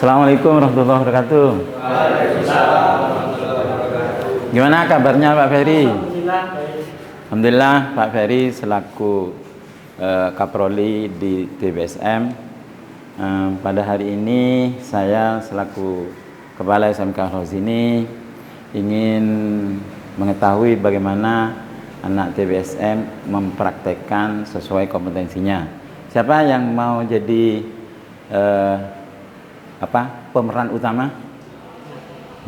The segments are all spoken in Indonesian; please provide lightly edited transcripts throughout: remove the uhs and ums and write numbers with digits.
Assalamualaikum warahmatullahi wabarakatuh. Gimana kabarnya Pak Ferry? Alhamdulillah Pak Ferry selaku Kaproli di TBSM. Pada hari ini saya selaku Kepala SMK Al-Fauzini ingin mengetahui bagaimana anak TBSM mempraktekkan sesuai kompetensinya. Siapa yang mau jadi pemeran utama?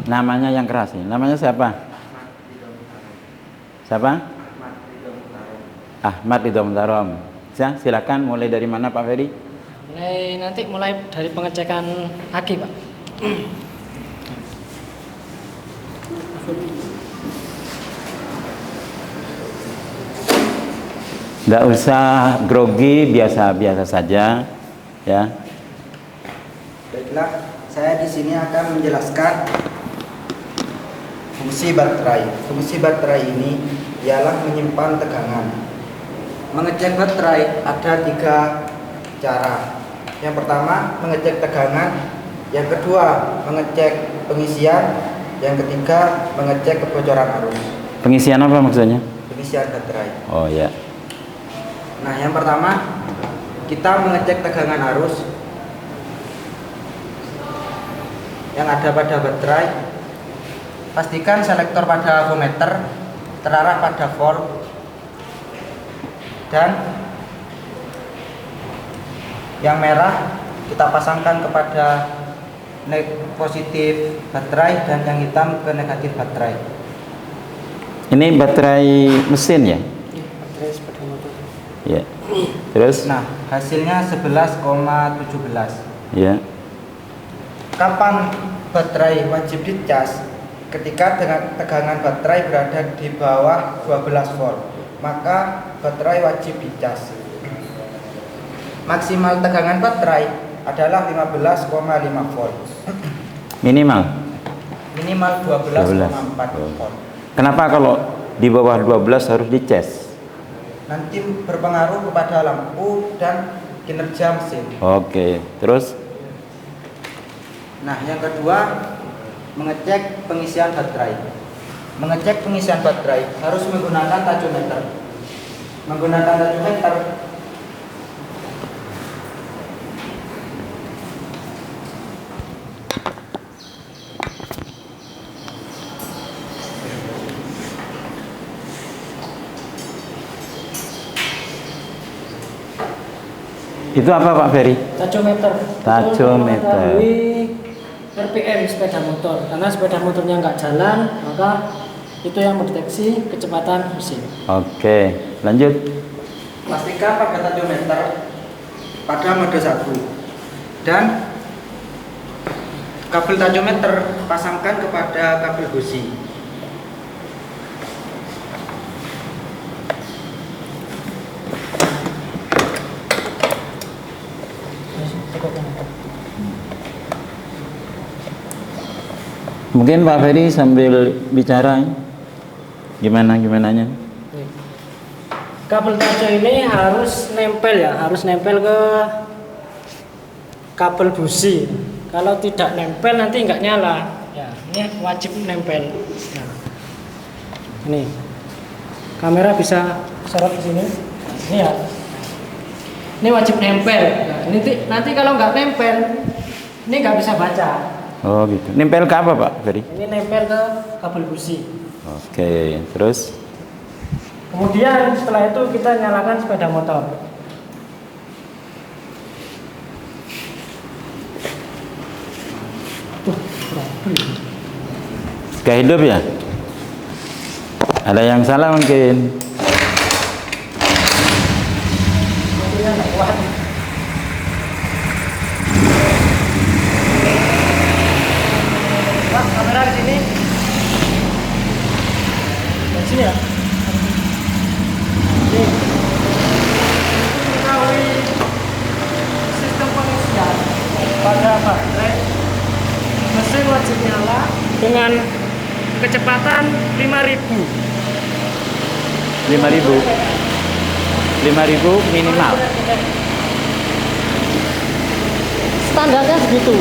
Namanya yang keras nih. Namanya siapa? Siapa? Ahmad Ridho Mutarom. Ya, silakan mulai dari mana Pak Ferry? Mulai dari pengecekan aki, Pak. Tidak usah grogi, biasa-biasa saja, ya. Baiklah, saya di sini akan menjelaskan fungsi baterai. Fungsi baterai ini ialah menyimpan tegangan. Mengecek baterai ada 3 cara. Yang pertama, mengecek tegangan. Yang kedua, mengecek pengisian. Yang ketiga, mengecek kebocoran arus. Pengisian apa maksudnya? Pengisian baterai. Oh ya. Nah, yang pertama, kita mengecek tegangan arus yang ada pada baterai. Pastikan selektor pada voltmeter terarah pada volt dan yang merah kita pasangkan kepada positif baterai dan yang hitam ke negatif baterai. Ini baterai mesin ya? Baterai sepeda motor. Ya. Terus? Nah, hasilnya 11,17. Ya. Kapan baterai wajib dicas? Ketika tegangan baterai berada di bawah 12 volt, maka baterai wajib dicas. Maksimal tegangan baterai adalah 15,5 volt. Minimal? Minimal 12,4 volt. Kenapa kalau di bawah 12 harus dicas? Nanti berpengaruh kepada lampu dan kinerja mesin. Oke, terus? Nah, yang kedua, mengecek pengisian baterai. Mengecek pengisian baterai harus menggunakan taciometer. Menggunakan taciometer itu apa Pak Ferry? Taciometer. Taciometer. RPM sepeda motor. Karena sepeda motornya nggak jalan, maka itu yang mendeteksi kecepatan mesin. Oke, lanjut. pastikan pada taciometer pada mode 1 dan kabel taciometer pasangkan kepada kabel busi. Mungkin Pak Ferry sambil bicara gimananya? Kabel taco ini harus nempel ya, harus nempel ke kabel busi. Kalau tidak nempel nanti nggak nyala. Ya, ini wajib nempel. Nah, ini kamera bisa sorot ke sini. Ini ya, ini wajib nempel. Nah, ini nanti kalau nggak nempel, ini nggak bisa baca. Oh gitu. Nempel ke apa Pak Ferry? Ini nempel ke kabel busi. Oke, terus? Kemudian setelah itu kita nyalakan sepeda motor. Gak hidup ya? Ada yang salah mungkin. Motornya nggak kuat. Pak, kamera di sini. Di sini ya. Oke. Mengetahui sistem pengisian pada baterai, mesin wajib nyala dengan kecepatan 5.000. 5.000 minimal. Standarnya segitu.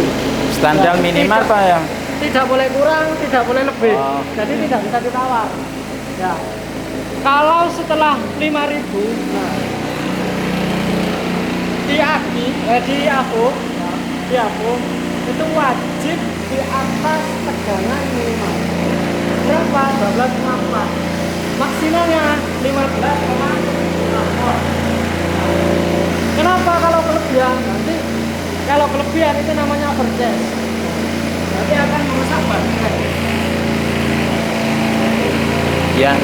Standar minimal tidak, Pak ya? tidak boleh kurang, tidak boleh lebih. Oh. Jadi tidak bisa ditawar. Ya. Kalau setelah 5.000, nah, di AFO itu wajib di atas tegangan minimal. Berapa? 12,4. Maksimalnya 15,4. Kenapa kalau kelebihan? Nanti kalau kelebihan itu namanya overcharge. Nanti akan merusak baterai. Ya.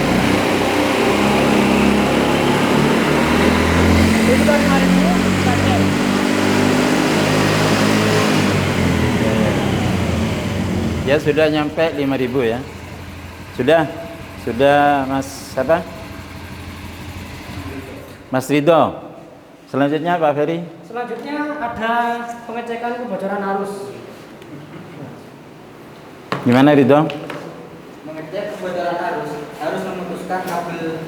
Itu kan 5.000 saja. Ya sudah nyampe 5.000 ya. Sudah Mas siapa? Mas Ridho. Selanjutnya Pak Ferry. Selanjutnya ada pengecekan kebocoran arus. Gimana Ridho? Mengecek kebocoran arus harus memutuskan kabel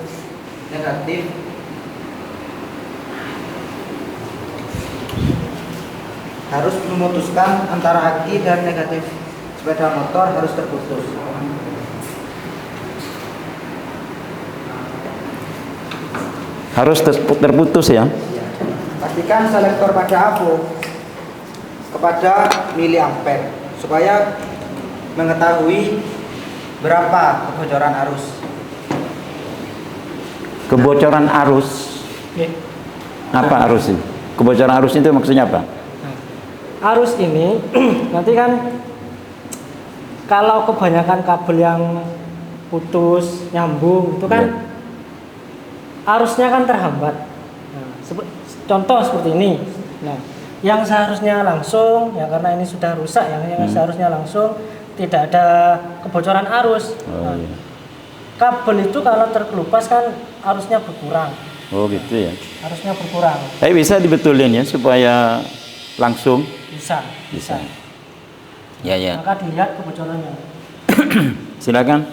negatif antara aki dan negatif sepeda motor harus terputus. Harus terputus ya. Pastikan selektor pada AFO kepada miliampere supaya mengetahui berapa kebocoran arus. Kebocoran arus. Oke. Apa arus itu? Kebocoran arus itu maksudnya apa? Arus ini nanti kan kalau kebanyakan kabel yang putus nyambung itu kan arusnya kan terhambat. Nah, contoh seperti ini. Nah, yang seharusnya langsung ya karena ini sudah rusak yang seharusnya langsung tidak ada kebocoran arus. Oh, iya. Kabel itu kalau terkelupas kan arusnya berkurang. Oh gitu ya. Arusnya berkurang. Tapi bisa dibetulin ya supaya langsung. Bisa. Ya ya. Maka dilihat kebocorannya. Silakan.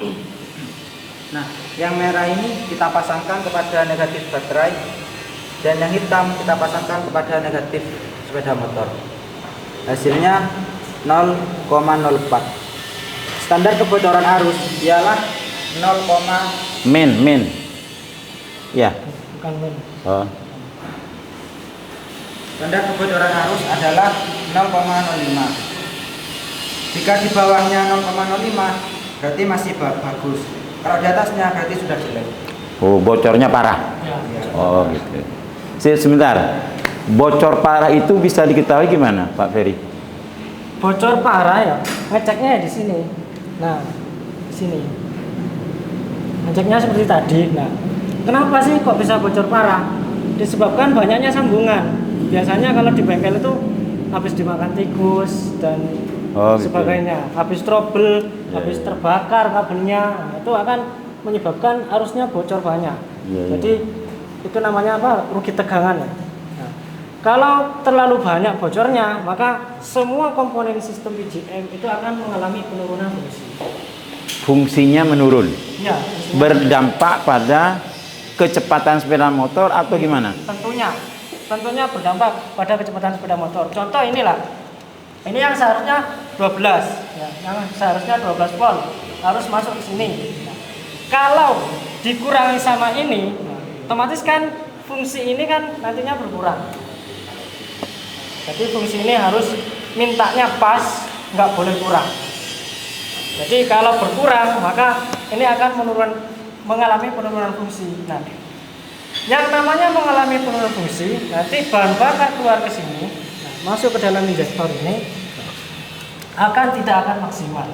Nah, yang merah ini kita pasangkan kepada negatif baterai dan yang hitam kita pasangkan kepada negatif sepeda motor. Hasilnya 0,04. Standar kebocoran arus ialah 0, Min. Ya. Bukan min. Oh. standar kebocoran arus adalah 0,05. Jika di bawahnya 0,05 berarti masih bagus. Kalau di atasnya berarti sudah jelek. Oh, bocornya parah. Ya. Oh, gitu. Sebentar. Bocor parah itu bisa diketahui gimana, Pak Ferry? Bocor parah ya, ngeceknya ya di sini. Nah, di sini. Ngeceknya seperti tadi. Nah, kenapa sih kok bisa bocor parah? Disebabkan banyaknya sambungan. Biasanya kalau di bengkel itu habis dimakan tikus dan sebagainya, habis trouble, habis terbakar kabelnya, itu akan menyebabkan arusnya bocor banyak. Jadi itu namanya apa? Rugi tegangan ya. Nah, kalau terlalu banyak bocornya, maka semua komponen sistem PGM itu akan mengalami penurunan fungsi. Fungsinya menurun. Ya, berdampak pada kecepatan sepeda motor atau gimana? Tentunya berdampak pada kecepatan sepeda motor. Contoh inilah. Ini yang seharusnya 12 ya, yang seharusnya 12 volt harus masuk ke sini. Nah, kalau dikurangi sama ini, otomatis kan fungsi ini kan nantinya berkurang. Jadi fungsi ini harus mintanya pas, nggak boleh kurang. Jadi kalau berkurang maka ini akan mengalami penurunan fungsi. Nah, yang namanya mengalami penurunan fungsi, nanti bahan bakar keluar ke sini, masuk ke dalam injektor ini, tidak akan maksimal,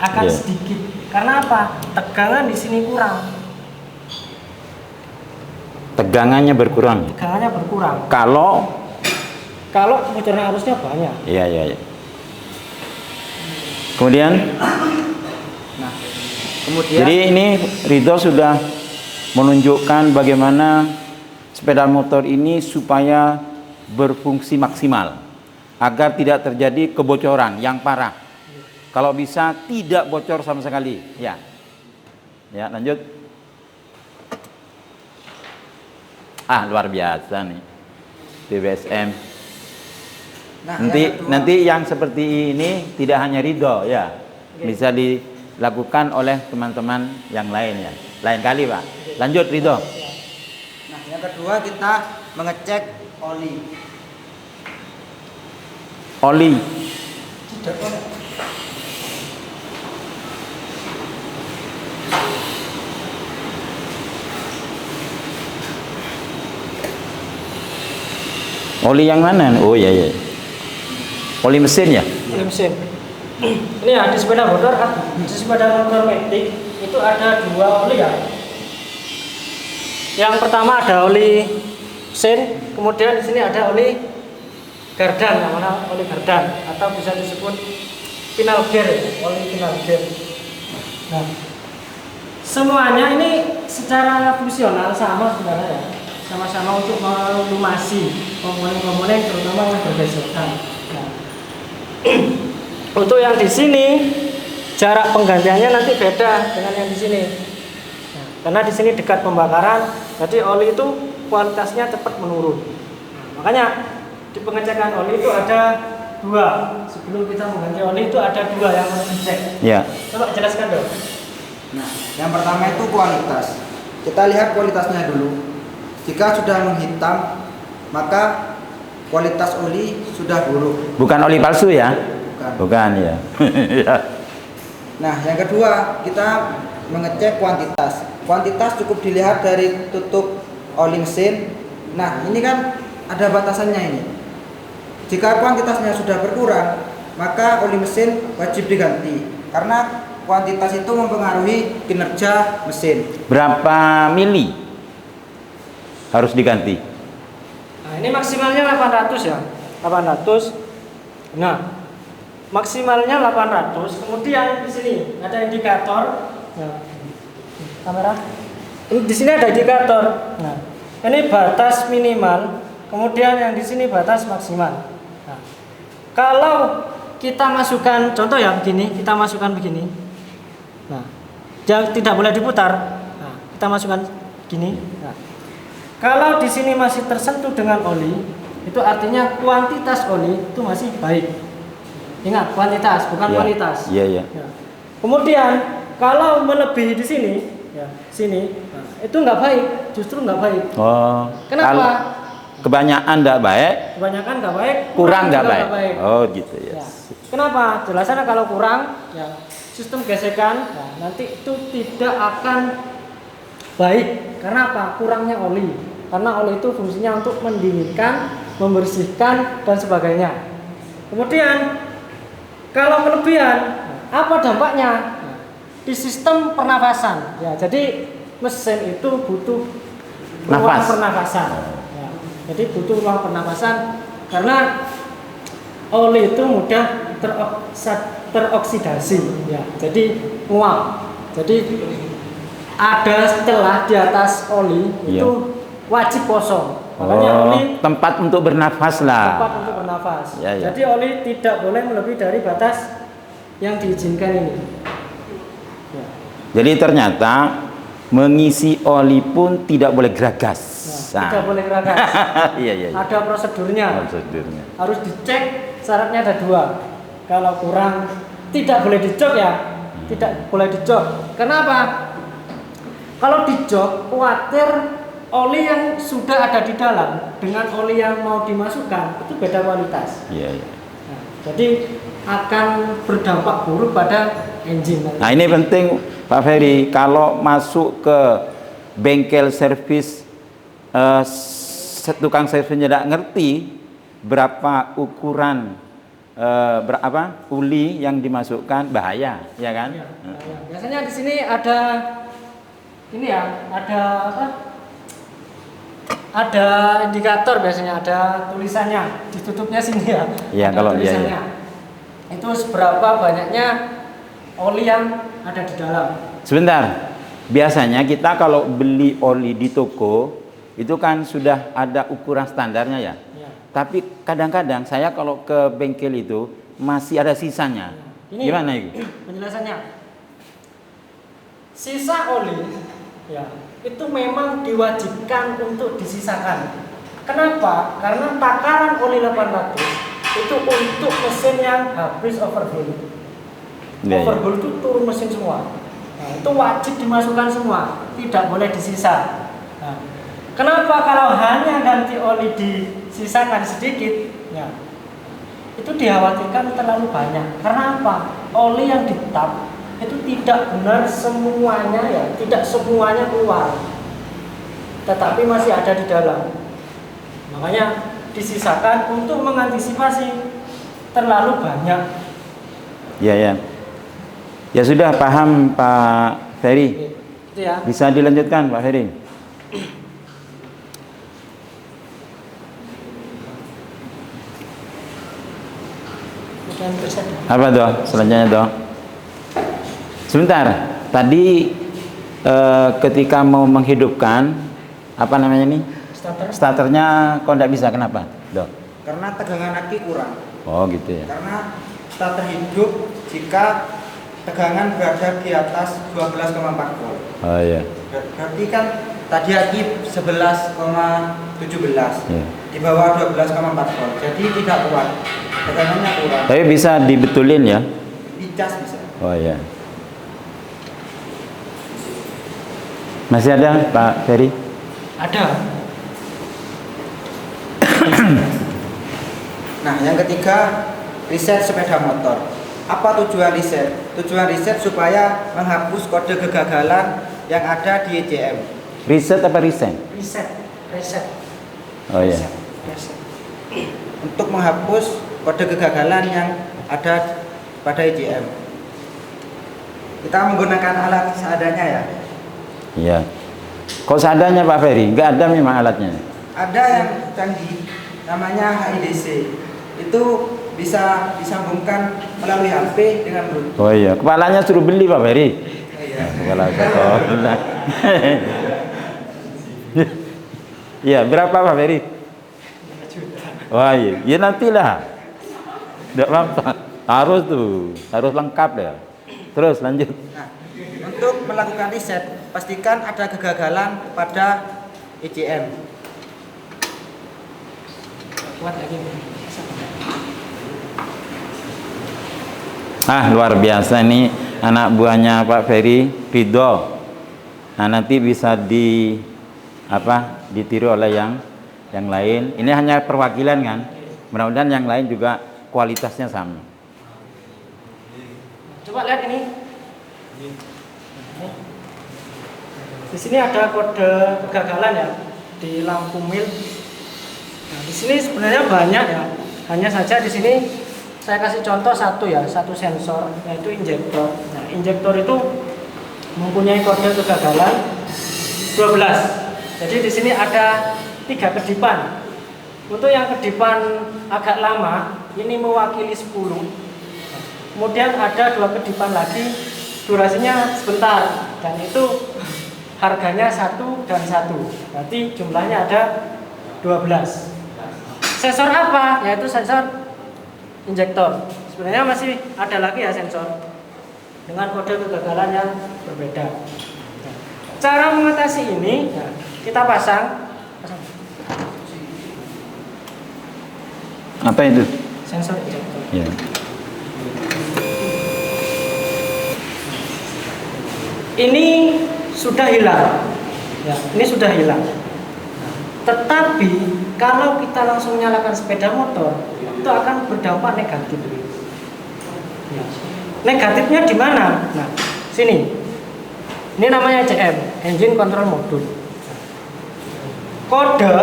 akan sedikit. Karena apa? Tegangan di sini kurang. Tegangannya berkurang. Kalau bocoran arusnya banyak. Iya. Kemudian jadi ini Ridho sudah menunjukkan bagaimana sepeda motor ini supaya berfungsi maksimal agar tidak terjadi kebocoran yang parah. Kalau bisa tidak bocor sama sekali. Ya, lanjut. Luar biasa nih BBSM. Nah, Nanti yang seperti ini tidak hanya ridho ya, bisa dilakukan oleh teman-teman yang lain ya. Lain kali Pak. Lanjut ridho. Nah, yang kedua kita mengecek oli. Oli. Oli yang mana? Oh iya iya. Oli mesin ya? Oli mesin. Ini ya di sepeda motor, metik itu ada 2 oli ya. Yang pertama ada oli mesin, kemudian di sini ada oli gardan, namanya oli gardan atau bisa disebut final gear, oli final gear. Nah, semuanya ini secara fungsional sama sebenarnya ya, sama-sama untuk melumasi komponen-komponen terutama yang bergesekan. Nah, untuk yang di sini jarak penggantiannya nanti beda dengan yang di sini. Nah, karena di sini dekat pembakaran, jadi oli itu kualitasnya cepat menurun. Nah, makanya di pengecekan oli itu ada 2. Sebelum kita mengganti oli itu ada 2 yang harus dicek. Ya. Coba jelaskan dong. Nah, yang pertama itu kualitas. Kita lihat kualitasnya dulu. Jika sudah menghitam, maka kualitas oli sudah buruk. Bukan oli palsu ya? Bukan ya. Nah, yang kedua kita mengecek kuantitas. Kuantitas cukup dilihat dari tutup oli mesin. Nah, ini kan ada batasannya ini. Jika kuantitasnya sudah berkurang, maka oli mesin wajib diganti karena kuantitas itu mempengaruhi kinerja mesin. Berapa mili harus diganti? Nah, ini maksimalnya 800 ya. 800. Nah, maksimalnya 800. Kemudian di sini ada indikator. Nah, kamera. Ini di sini ada indikator. Nah, ini batas minimal. Kemudian yang di sini batas maksimal. Nah, kalau kita masukkan contoh ya begini, kita masukkan begini. Nah, tidak boleh diputar. Nah, kita masukkan gini. Nah, kalau di sini masih tersentuh dengan oli, itu artinya kuantitas oli itu masih baik. Ingat, kuantitas bukan kualitas. Iya, iya. Ya. Kemudian kalau melebihi di sini, ya, sini, nah, itu nggak baik, justru nggak baik. Oh. Kenapa? Kebanyakan nggak baik, Kebanyakan nggak baik, kurang nggak juga baik. nggak baik. Oh gitu ya. Ya. Kenapa? Jelasannya kalau kurang, ya sistem gesekan, nah, nanti itu tidak akan baik. Karena apa? Kurangnya oli. Karena oli itu fungsinya untuk mendinginkan, membersihkan dan sebagainya. Kemudian kalau kelebihan, apa dampaknya? Nah, di sistem pernafasan. Ya, jadi mesin itu butuh ruang Nafas. pernafasan. Ya, jadi butuh ruang pernafasan karena oli itu mudah teroksidasi. Ya, jadi nguap. Jadi ada celah di atas oli itu wajib kosong. Makanya oli tempat untuk bernafas lah. tempat untuk bernafas. Ya, ya. Jadi oli tidak boleh melebihi dari batas yang diizinkan ini. Ya. Jadi ternyata mengisi oli pun tidak boleh geragas. Nah, tidak boleh geragas. Iya, iya. Ada prosedurnya. Prosedurnya. Harus dicek. Syaratnya ada 2. Kalau kurang tidak boleh dijok ya. Tidak boleh dijok. Kenapa? Kalau dijok, khawatir oli yang sudah ada di dalam dengan oli yang mau dimasukkan itu beda kualitas. Iya, iya. Nah, jadi akan berdampak buruk pada engine. Nah ini penting Pak Ferry, kalau masuk ke bengkel servis, tukang servisnya tidak ngerti berapa ukuran berapa uli yang dimasukkan, bahaya, ya kan? Ya, biasanya di sini ada ini ya, ada apa? Ada indikator biasanya, ada tulisannya, ditutupnya sini ya. Iya, ada kalau tulisannya. iya. Itu seberapa banyaknya oli yang ada di dalam. Sebentar, biasanya kita kalau beli oli di toko itu kan sudah ada ukuran standarnya ya. Ya. Tapi kadang-kadang saya kalau ke bengkel itu masih ada sisanya. Ini Gimana itu? penjelasannya. Sisa oli ya, itu memang diwajibkan untuk disisakan. Kenapa? Karena takaran oli 800 itu untuk mesin yang habis overhaul. Iya, iya. Overhaul itu turun mesin semua. Nah, itu wajib dimasukkan semua, tidak boleh disisa. Nah, kenapa kalau hanya ganti oli disisakan sedikit? Ya, itu dikhawatirkan terlalu banyak. Karena apa? Oli yang ditap itu tidak benar semuanya ya, tidak semuanya keluar, tetapi masih ada di dalam. Makanya disisakan untuk mengantisipasi terlalu banyak. Ya, ya. Ya sudah paham Pak Ferry. Itu ya. Bisa dilanjutkan Pak Ferry. Kemudian terus ada. Apa tuh? Selanjutnya tuh. Sebentar. Tadi ketika mau menghidupkan apa namanya ini? Starter. Starternya kok tidak bisa, kenapa? Dok. Karena tegangan aki kurang. Oh gitu ya. Karena starter hidup jika tegangan berada di atas 12,4 volt. Oh iya. Berarti kan tadi aki 11,17. Iya. Di bawah 12,4 volt. Jadi tidak kuat. Tegangannya kurang. Tapi bisa dibetulin ya? Dicas bisa. Oh iya. Masih ada Pak Ferry? Ada. Nah, yang ketiga, riset sepeda motor. Apa tujuan riset? Tujuan riset supaya menghapus kode kegagalan yang ada di ECM. Riset apa resign? Reset. Oh iya. Reset. Untuk menghapus kode kegagalan yang ada pada ECM. Kita menggunakan alat seadanya ya. Iya. Kok seadanya Pak Ferry? Enggak ada memang alatnya. Ada yang canggih, namanya HIDC. Itu bisa disambungkan melalui HP dengan Bluetooth. Oh iya, kepalanya suruh beli Pak Ferry. Iya. Kepala kotor. Iya, berapa Pak Ferry? 5 juta. Wah iya, ya nantilah. Tidak apa-apa. Harus tuh, harus lengkap ya. Terus lanjut. Nah, untuk melakukan riset, pastikan ada kegagalan pada ECM. Kuat lagi. Luar biasa nih anak buahnya Pak Ferry, Ridho. Nah, nanti bisa ditiru oleh yang lain. Ini hanya perwakilan kan. Mudah-mudahan yang lain juga kualitasnya sama. Coba lihat ini. Di sini ada kode kegagalan ya di lampu mil. Nah, di sini sebenarnya banyak ya. Hanya saja di sini saya kasih contoh satu sensor, yaitu injektor. Nah, injektor itu mempunyai kode kegagalan 12. Jadi di sini ada 3 kedipan. Untuk yang kedipan agak lama, ini mewakili 10. Kemudian ada 2 kedipan lagi, durasinya sebentar, dan itu harganya 1 dan 1. Berarti jumlahnya ada 12. Sensor apa? Yaitu sensor injektor. Sebenarnya masih ada lagi ya sensor dengan kode kegagalan yang berbeda. Nah, cara mengatasi ini, nah, kita pasang Apa itu? sensor injektor. Ya. Ini sudah hilang, ya, ini sudah hilang. Tetapi kalau kita langsung nyalakan sepeda motor, itu akan berdampak negatif. Ya. Negatifnya di mana? Nah, sini. Ini namanya ECM, Engine Control Module. Kode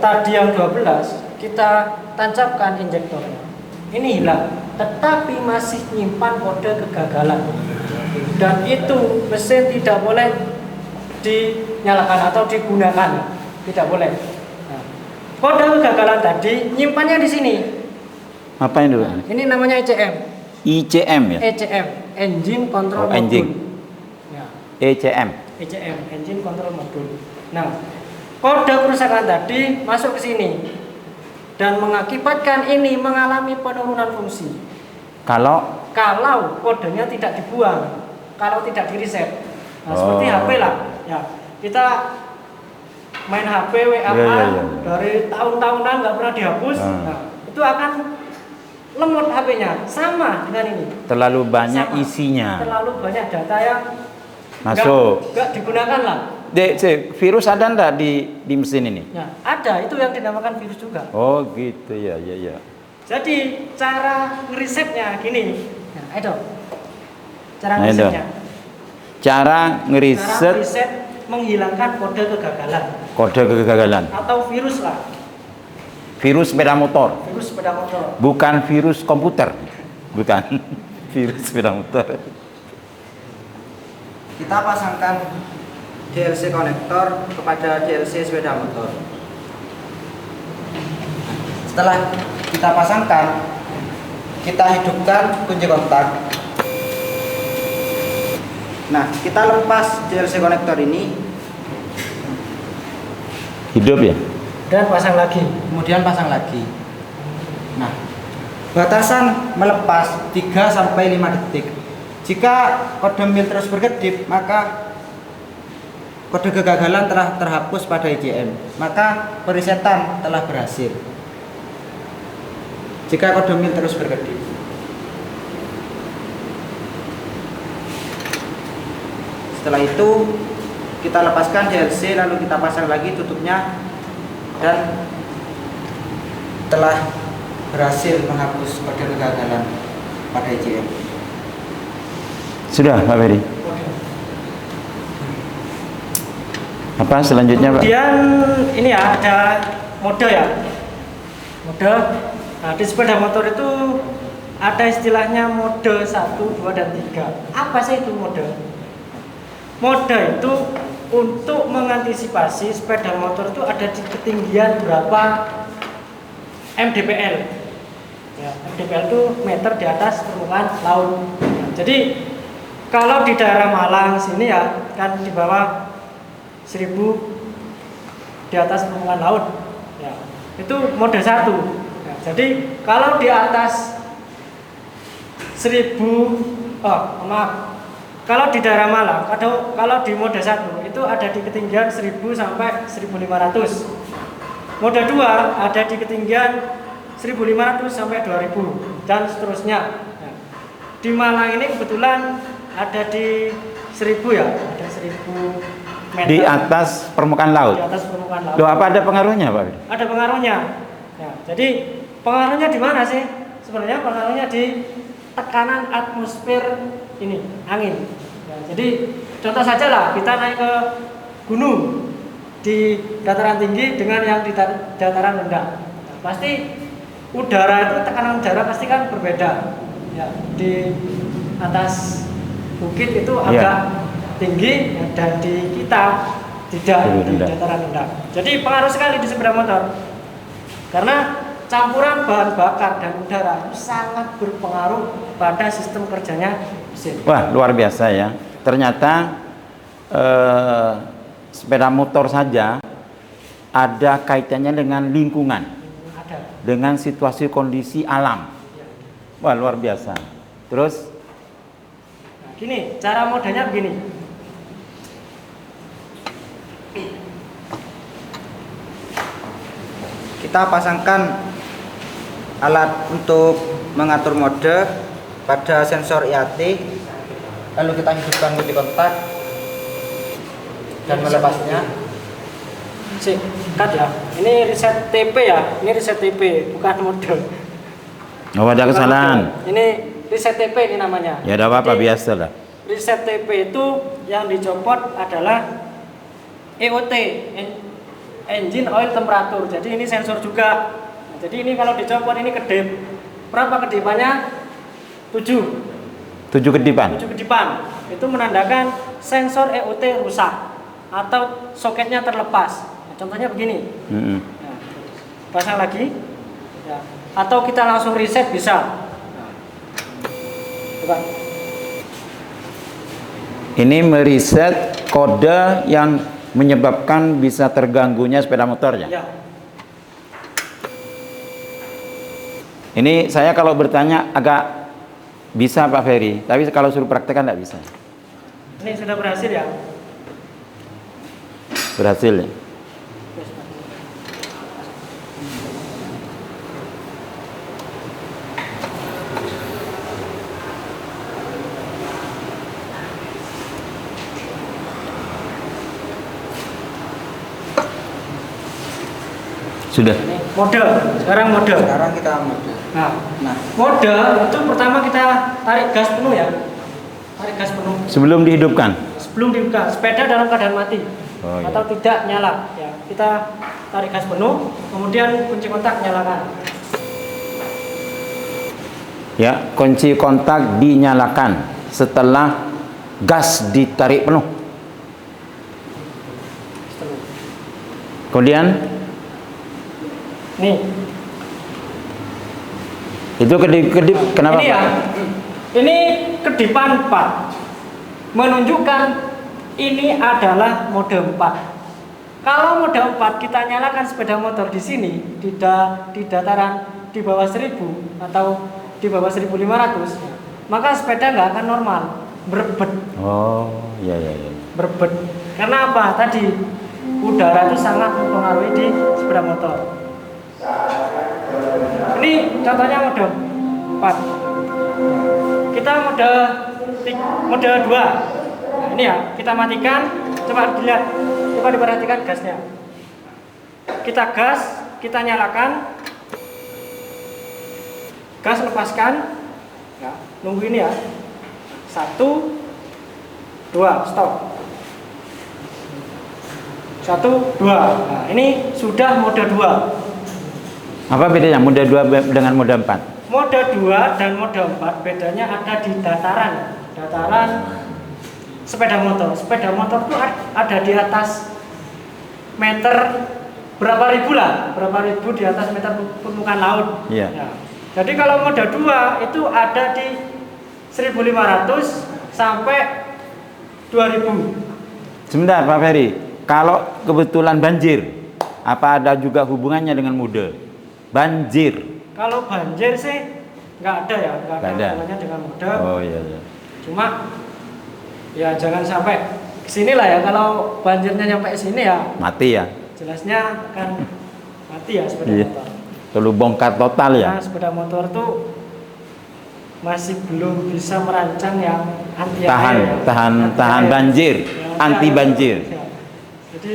tadi yang 12 kita tancapkan injektornya. Ini hilang, tetapi masih nyimpan kode kegagalan. Dan itu mesin tidak boleh dinyalakan atau digunakan, tidak boleh. Nah, kode kegagalan tadi nyimpannya di sini. Apa ini dulu? Ini namanya ECM. ICM ya? ECM, Engine Control Oh, Module. engine. Ya, ECM. ECM, Engine Control Module. Nah, kode kerusakan tadi masuk ke sini dan mengakibatkan ini mengalami penurunan fungsi. Kalau Kodenya tidak dibuang, kalau tidak diriset. Nah, seperti HP lah. Ya, kita main HP WA Ya. dari tahun-tahunan nggak pernah dihapus. Nah, itu akan lemot HP-nya, sama dengan ini. Terlalu banyak Sama. isinya. Terlalu banyak data yang Masuk. nggak digunakan lah. Virus ada enggak di mesin ini? Ya, ada, itu yang dinamakan virus juga. Oh gitu ya, ya, ya. Jadi cara ngerisetnya gini. Nah, ayo. Cara Nah, itu. ngerisetnya. Cara Cara ngeriset ngeriset menghilangkan kode kegagalan kode kegagalan. atau virus lah. Virus sepeda motor, Virus sepeda motor. bukan virus komputer. Bukan. Virus sepeda motor. Kita pasangkan DLC konektor kepada DLC sepeda motor. Setelah kita pasangkan, kita hidupkan kunci kontak. Nah, kita lepas DLC konektor ini, Hidup ya? Dan pasang lagi. kemudian pasang lagi. Nah, batasan melepas 3 sampai 5 detik. Jika kode mil terus berkedip, maka kode kegagalan telah terhapus pada IGM. Maka perisetan telah berhasil. Jika kode mil terus berkedip. Setelah itu kita lepaskan DLC, lalu kita pasang lagi tutupnya, dan telah berhasil menghapus kode kegagalan pada IGM. Sudah Pak Ferry. Apa selanjutnya Pak? Kemudian ini ya ada mode ya. Mode. Nah, di sepeda motor itu ada istilahnya mode 1, 2 dan 3. Apa sih itu mode? Mode itu untuk mengantisipasi sepeda motor itu ada di ketinggian berapa mdpl. Ya, mdpl itu meter di atas permukaan laut. Jadi kalau di daerah Malang sini ya kan di bawah 1000 di atas permukaan laut. Ya, itu mode 1. Ya, jadi kalau di atas 1000 kalau di daerah Malang, kalau di mode 1 itu ada di ketinggian 1000 sampai 1500. Mode 2 ada di ketinggian 1500 sampai 2000 dan seterusnya. Ya. Di Malang ini kebetulan ada di 1000 ya, ada 1000 meter. Di atas permukaan laut. Di atas permukaan laut. Loh, apa ada pengaruhnya Pak? Ada pengaruhnya. Ya, jadi pengaruhnya di mana sih? Sebenarnya pengaruhnya di tekanan atmosfer ini, angin. Ya, jadi contoh saja lah, kita naik ke gunung di dataran tinggi dengan yang di dataran rendah. Nah, pasti udara itu, tekanan udara pasti kan berbeda. Ya, di atas bukit itu agak tinggi, ya, dan di kita tidak, di dataran rendah. Jadi pengaruh sekali di sepeda motor. Karena campuran bahan bakar dan udara itu sangat berpengaruh pada sistem kerjanya mesin. Wah, luar biasa ya. Ternyata sepeda motor saja ada kaitannya dengan lingkungan, Ada. dengan situasi kondisi alam. Wah, luar biasa. Terus Nah, gini, cara modanya begini. Kita pasangkan alat untuk mengatur mode pada sensor IAT, lalu kita hidupkan kunci kontak dan melepasnya. Sik, cut ya. Ini reset TP ya. Ini reset TP, bukan mode. oh, ada kesalahan. Ini reset TP ini namanya. Ya, ada apa-apa, Jadi, biasa lah. Reset TP itu yang dicopot adalah EOT, engine oil temperature. Jadi ini sensor juga. Nah, jadi ini kalau dicopot ini kedip. Berapa kedipannya? 7. 7 kedipan. 7 kedipan. Itu menandakan sensor EOT rusak atau soketnya terlepas. Nah, contohnya begini. Mm-mm. Nah, pasang lagi. Ya. Atau kita langsung reset bisa. Nah, coba. Ini meriset kode yang menyebabkan bisa terganggunya sepeda motornya. Ya. Ini saya kalau bertanya agak bisa Pak Ferry, tapi kalau suruh praktekkan tidak bisa. Ini sudah berhasil ya. Berhasil ya? Sudah. Ini mode. Sekarang mode. Sekarang kita mode. Nah, Nah, mode itu pertama kita tarik gas penuh ya. Tarik gas penuh. Sebelum dihidupkan. Sebelum dibuka, sepeda dalam keadaan mati Oh, iya. atau tidak nyala. Ya, kita tarik gas penuh, kemudian kunci kontak nyalakan. Ya, kunci kontak dinyalakan setelah gas ditarik penuh. Kemudian Nih, itu kedip-kedip kenapa? ini ya. Pak? Ini kedipan 4 menunjukkan ini adalah mode 4. Kalau mode 4 kita nyalakan sepeda motor di sini di dataran di bawah 1000 atau di bawah 1500, maka sepeda nggak akan normal, berebet, Oh, iya iya iya. berebet. Karena apa? Tadi udara itu sangat mempengaruhi di sepeda motor. Ini contohnya mode 4. Kita mode 2. Nah, ini ya, kita matikan. Coba dilihat, coba diperhatikan gasnya. Kita gas, kita nyalakan. Gas lepaskan. Ya, nunggu ini ya. 1, 2, stop. 1, 2. Nah, ini sudah mode 2. Apa bedanya mode 2 dengan mode 4? Mode 2 dan mode 4 bedanya ada di dataran sepeda motor. Sepeda motor itu ada di atas meter berapa ribu di atas meter permukaan laut. Iya. Ya. Jadi kalau mode 2 itu ada di 1500 sampai 2000. Sebentar Pak Ferry, kalau kebetulan banjir, apa ada juga hubungannya dengan mode? Banjir. Kalau banjir sih nggak ada ya, nggak ada Nggak ada. hubungannya dengan mode. Oh iya iya. Cuma ya jangan sampai kesini lah ya, kalau banjirnya nyampe sini ya Mati ya. jelasnya akan mati ya sepeda Iya. motor. Lalu bongkar total ya. Nah, sepeda motor tuh masih belum bisa merancang yang anti Tahan air, ya. tahan Anti tahan air. banjir, Ya, anti air. banjir. Ya. Jadi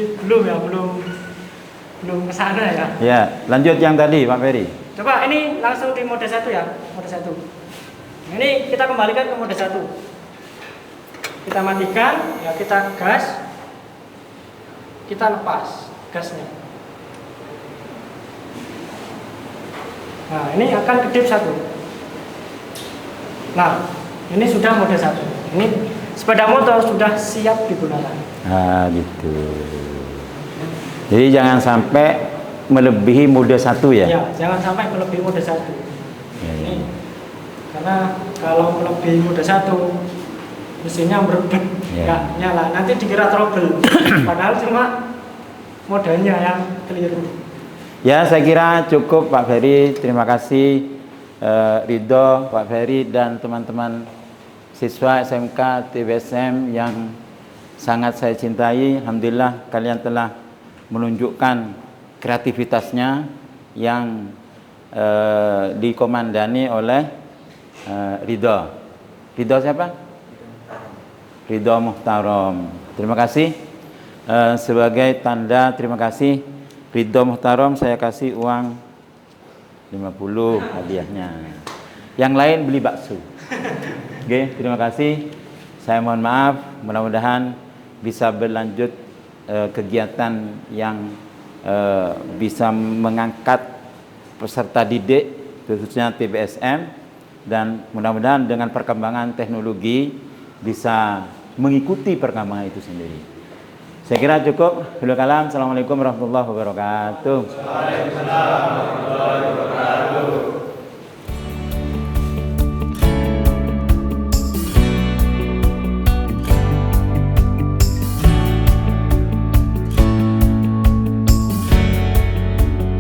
belum ke sana ya. Ya, lanjut yang tadi Pak Ferry. Coba ini langsung di mode 1 ya, mode 1. Ini kita kembalikan ke mode 1. Kita matikan, ya kita gas. Kita lepas gasnya. Nah, ini akan kedip 1. Nah, ini sudah mode 1. Ini sepeda motor sudah siap digunakan. Ah, gitu. Jadi jangan sampai melebihi mode 1 ya. Ya, jangan sampai melebihi mode 1. Ya, ya. Ini karena kalau melebihi mode 1 mesinnya berebet, Ya. nggak nyala. Nanti dikira trouble. Padahal cuma modenya yang keliru. Ya, saya kira cukup Pak Ferry. Terima kasih Ridho, Pak Ferry dan teman-teman siswa SMK TBSM yang sangat saya cintai. Alhamdulillah kalian telah menunjukkan kreativitasnya yang dikomandani oleh Ridho. Ridho siapa? Ridho Muhtarom. Terima kasih. Sebagai tanda terima kasih Ridho Muhtarom, saya kasih uang 50 hadiahnya. Yang lain beli bakso. Oke, terima kasih. Saya mohon maaf, mudah-mudahan bisa berlanjut kegiatan yang bisa mengangkat peserta didik khususnya TBSM, dan mudah-mudahan dengan perkembangan teknologi bisa mengikuti perkembangan itu sendiri. Saya kira cukup. Assalamualaikum warahmatullahi wabarakatuh.